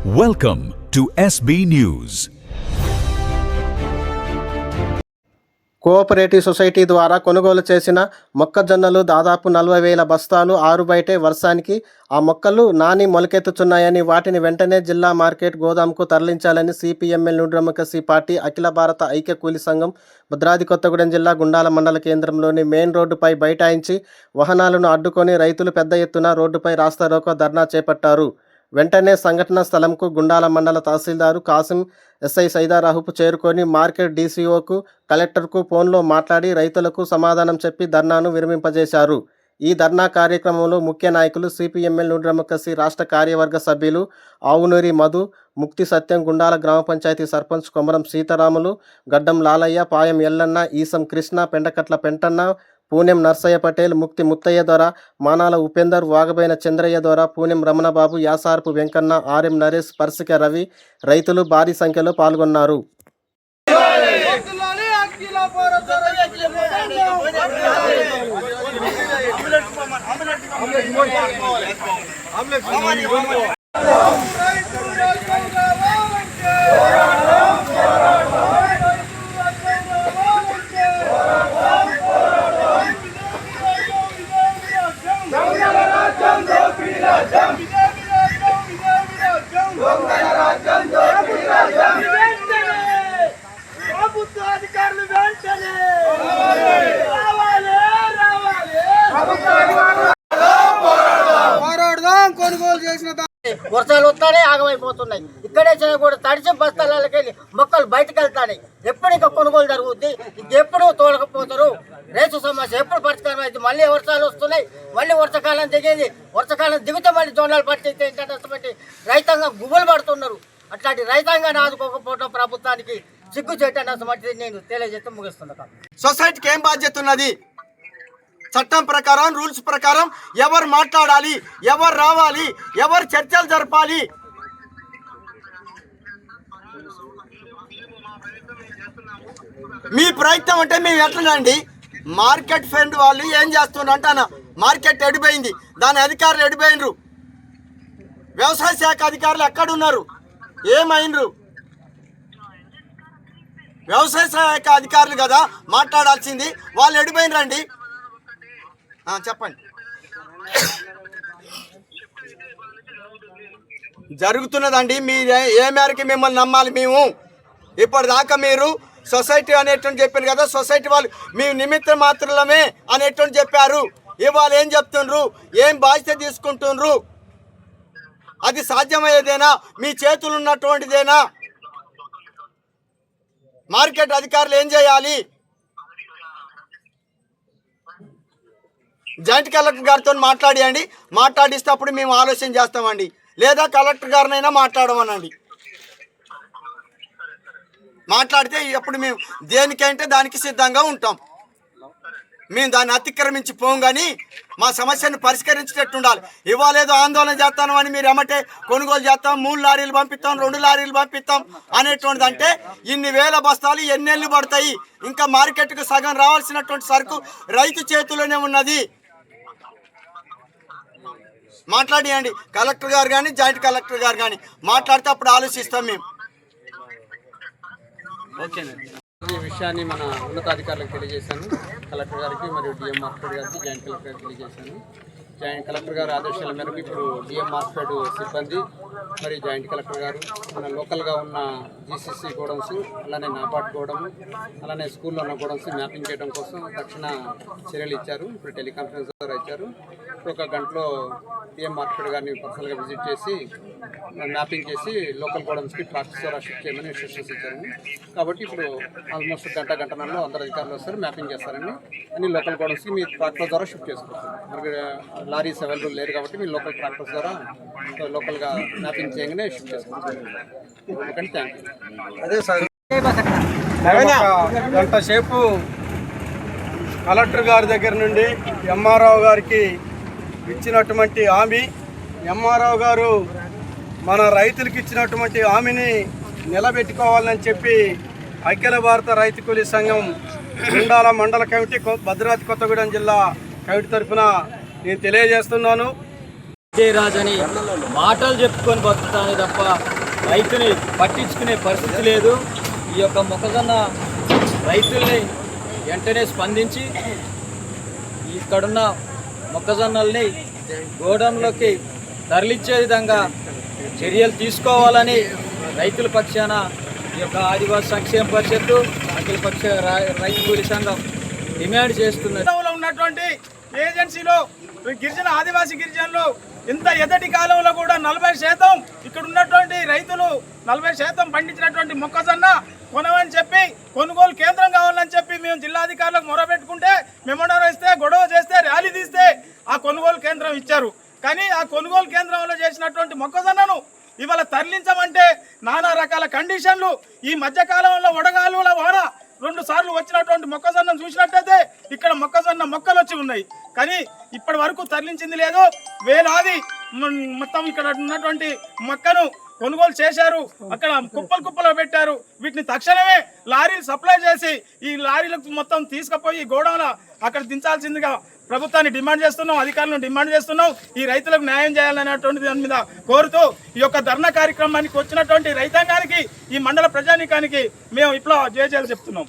Welcome to SB News. Cooperative society ద్వారా కొనుగోలు చేసిన మొక్కజొన్నలు దాదాపు 40,000 బస్తాలు ఆరుబయటే వర్షానికి ఆ మొక్కలు నాని మొలకెత్తుతున్నాయని వాటిని వెంటనే జిల్లా మార్కెట్ గోదాంకు తరలించాలని సిపిఎంఎల్ న్యూ డెమోక్రసీ పార్టీ అఖిల భారత ఐక్య కూలీ సంఘం భద్రాద్రి కొత్తగూడెం జిల్లా గుండాల మండల కేంద్రంలోని మెయిన్ రోడ్డుపై బైఠాయించి వాహనాలను అడ్డుకొని రైతులు పెద్ద ఎత్తున రోడ్డుపై రాస్తారోకో ధర్నా చేపట్టారు. వెంటనే సంఘటన స్థలంకు గుండాల మండల తహసీల్దారు కాసిం, ఎస్ఐ సైదారాహుపు చేరుకొని మార్కెట్ డీసీఓకు, కలెక్టర్కు ఫోన్లో మాట్లాడి రైతులకు సమాధానం చెప్పి ధర్నాను విరమింపజేశారు. ఈ ధర్నా కార్యక్రమంలో ముఖ్య నాయకులు సిపిఎంఎల్ న్యూ డెమోక్రసీ రాష్ట్ర కార్యవర్గ సభ్యులు ఆవునూరి మధు, ముక్తి సత్యం, గుండాల గ్రామ పంచాయతీ సర్పంచ్ కొమరం సీతారాములు, గడ్డం లాలయ్య, పాయం ఎల్లన్న, ఈసం కృష్ణ, పెండకట్ల పెంటన్న, పూణెం నర్సయ్య పటేల్, ముక్తి ముత్తయ్య దొర, మానాల ఉపేందర్, వాగబైన చంద్రయ్య దొర, పూణెం రమణబాబు, యాసార్పు వెంకన్న, ఆర్ఎం నరేష్, పర్సిక రవి రైతులు భారీ సంఖ్యలో పాల్గొన్నారు. వర్షాలు వస్తానే ఆగమైపోతున్నాయి. ఇక్కడే చేయకూడదు, తడిచి బస్తాలకి వెళ్ళి మొక్కలు బయటకు వెళ్తాయి. ఎప్పుడు ఇంకా కొనుగోలు జరుగుద్ది? ఇంకెప్పుడు తోలకపోతారు? రైతు సమస్య ఎప్పుడు పరిష్కారం అయితే? మళ్ళీ వర్షాలు వస్తున్నాయి, మళ్ళీ వర్షాకాలం దిగేది. వర్షాకాలం దిగితే మళ్ళీ జొన్నలు పట్టితే ఏంటంటే రైతాంగం గుబులు పడుతున్నారు. అట్లాంటి రైతాంగాన్ని ఆదుకోకపోవడం ప్రభుత్వానికి సిగ్గు చేయటం మట్టి నేను తెలియజేస్తూ ముగిస్తున్నాను. సొసైటీకి ఏం బాధ్యత ఉన్నది? చట్టం ప్రకారం, రూల్స్ ప్రకారం ఎవరు మాట్లాడాలి, ఎవరు రావాలి, ఎవరు చర్చలు జరపాలి? మీ ప్రయత్నం అంటే మేము ఎట్లనండి? మార్కెట్ ఫ్రెండ్ వాళ్ళు ఏం చేస్తున్నారు అంటానా? మార్కెట్ ఎడిపోయింది, దాని అధికారులు ఎడిపోయినరు. వ్యవసాయ శాఖ అధికారులు ఎక్కడున్నారు? ఏమైనరు? వ్యవసాయ శాఖ అధికారులు కదా మాట్లాడాల్సింది, వాళ్ళు ఎడిపోయినరండి. చెప్పండి. జరుగుతున్నదండి. మీరు ఏ మేరకు మిమ్మల్ని నమ్మాలి మేము? ఇప్పటిదాకా మీరు సొసైటీ అనేటువంటి చెప్పారు కదా, సొసైటీ వాళ్ళు మేము నిమిత్త మాత్రమే అనేటువంటి చెప్పారు. ఇవాళ ఏం చెప్తుండ్రు? ఏం బాధ్యత తీసుకుంటుండ్రు? అది సాధ్యమయ్యేదేనా? మీ చేతులు ఉన్నటువంటిదేనా? మార్కెట్ అధికారులు ఏం చేయాలి? జాయింట్ కలెక్టర్ గారితో మాట్లాడియండి, మాట్లాడిస్తే అప్పుడు మేము ఆలోచన చేస్తామండి. లేదా కలెక్టర్ గారినైనా మాట్లాడమనండి. మాట్లాడితే అప్పుడు మేము దేనికంటే దానికి సిద్ధంగా ఉంటాం. మేము దాన్ని అతిక్రమించి పోం, కానీ మా సమస్యను పరిష్కరించేటట్టు ఉండాలి. ఇవాళ ఏదో ఆందోళన చేస్తాను అని మీరు ఏమంటే కొనుగోలు చేస్తాం, 3 లారీలు పంపిస్తాం, 2 లారీలు పంపిస్తాం అనేటువంటిది అంటే ఇన్ని వేల బస్తాలు ఎన్నెళ్ళు పడతాయి? ఇంకా మార్కెట్కు సగం రావాల్సినటువంటి సరుకు రైతు చేతిలోనే ఉన్నది. మాట్లాడియండి కలెక్టర్ గారు కానీ, జాయింట్ కలెక్టర్ గారు కానీ మాట్లాడితే అప్పుడు ఆలోచిస్తాం మేము. ఓకేనండి. ఈ విషయాన్ని మన ఉన్నతాధికారులకు తెలియజేశాను. కలెక్టర్ గారికి మరియు డిఎం మార్కెట్ గారికి, జాయింట్ కలెక్టర్ గారికి తెలియజేశాను. జాయింట్ కలెక్టర్ గారు ఆదేశాల మేరకు ఇప్పుడు డిఎం మార్కెట్ సిబ్బంది మరియు జాయింట్ కలెక్టర్ గారు మన లోకల్గా ఉన్న జీసీసీ గోడౌన్స్, అలానే నాబార్డ్ గోడౌన్, అలానే స్కూల్లో ఉన్న గోడౌన్స్ మ్యాపింగ్ చేయడం కోసం తక్షణ చర్యలు ఇచ్చారు. ఇప్పుడు టెలికాన్ఫరెన్స్ ద్వారా ఇచ్చారు. ఇప్పుడు 1 గంటలో డిఎం మార్కెట్ గారిని పర్సనల్గా విజిట్ చేసి మ్యాపింగ్ చేసి లోకల్ గోడౌన్స్కి ట్రాక్టర్స్ ద్వారా షిఫ్ట్ చేయమని ఇన్స్ట్రక్షన్స్ ఇచ్చారు. కాబట్టి ఇప్పుడు ఆల్మోస్ట్ గంటన్నరలో అందరు అధికారులు వస్తారు, మ్యాపింగ్ చేస్తారండి. అన్ని లోకల్ గోడౌన్స్కి మీ ట్రాక్టర్ ద్వారా షిఫ్ట్ చేసుకోవచ్చు. మరి లారీస్ అవైలబుల్ లేరు కాబట్టి మీరు లోకల్ ట్రాక్టర్స్ ద్వారా లోకల్గా మ్యాపింగ్ చేయగానే షిఫ్ట్ చేసుకోవచ్చు. Okay, thank you. అదే సార్, గంట సేపు కలెక్టర్ గారి దగ్గర నుండి ఎంఆర్ఓ గారికి ఇచ్చినటువంటి హామీ, ఎంఆర్ఓ గారు మన రైతులకు ఇచ్చినటువంటి హామీని నిలబెట్టుకోవాలని చెప్పి అఖిల భారత రైతు కూలీ సంఘం గుండాల మండల కమిటీ, భద్రాద్రి కొత్తగూడెం జిల్లా కమిటీ తరఫున నేను తెలియజేస్తున్నాను. రాజు అని మాటలు చెప్పుకొని బతుకుతానే తప్ప రైతుని పట్టించుకునే పరిస్థితి లేదు. ఈ యొక్క మొక్కజొన్న రైతుల్ని వెంటనే స్పందించి ఇక్కడున్న మొక్కజొన్నల్ని గోడంలోకి తరలించే విధంగా చర్యలు తీసుకోవాలని రైతుల పక్షాన ఈ యొక్క ఆదివాసీ సంక్షేమ పరిషత్తు అఖిలపక్ష రైతు కూలీ సంఘం డిమాండ్ చేస్తున్నది. ఉన్నటువంటి ఏజెన్సీలో ఆదివాసీ గిరిజనులు ఇంత ఎదటి కాలంలో కూడా 40% ఇక్కడ ఉన్నటువంటి రైతులు 40% పండించినటువంటి మొక్కజొన్న కొనమని చెప్పి కొనుగోలు కేంద్రం కావాలని చెప్పి మేము జిల్లాధికారులకు మొరబెట్టుకుంటే మెమోరాండం ఇస్తే గొడవ చేస్తే ర్యాలీ తీస్తే ఆ కొనుగోలు కేంద్రం ఇచ్చారు. కానీ ఆ కొనుగోలు కేంద్రంలో చేసినటువంటి మొక్కజొన్నను ఇవాళ తరలించమంటే నానా రకాల కండిషన్లు. ఈ మధ్యకాలంలో వడగాలుల వాన 2 సార్లు వచ్చినటువంటి మొక్కజొన్నను చూసినట్టయితే ఇక్కడ మొక్కజొన్న మొక్కలు వచ్చి ఉన్నాయి. కానీ ఇప్పటి వరకు తరలించింది లేదు. వేలాది మొత్తం ఇక్కడ ఉన్నటువంటి మొక్కను కొనుగోలు చేశారు, అక్కడ కుప్పలు పెట్టారు. వీటిని తక్షణమే లారీలు సప్లై చేసి ఈ లారీలకు మొత్తం తీసుకుపోయి గోడౌన్ల అక్కడ దించాల్సిందిగా ప్రభుత్వాన్ని డిమాండ్ చేస్తున్నాం, అధికారులను డిమాండ్ చేస్తున్నాం. ఈ రైతులకు న్యాయం చేయాలనేటువంటి దాని మీద కోరుతూ ఈ యొక్క ధర్నా కార్యక్రమానికి వచ్చినటువంటి రైతాంగానికి, ఈ మండల ప్రజానీకానికి మేము ఇప్పుడు జయజయలు చెప్తున్నాం.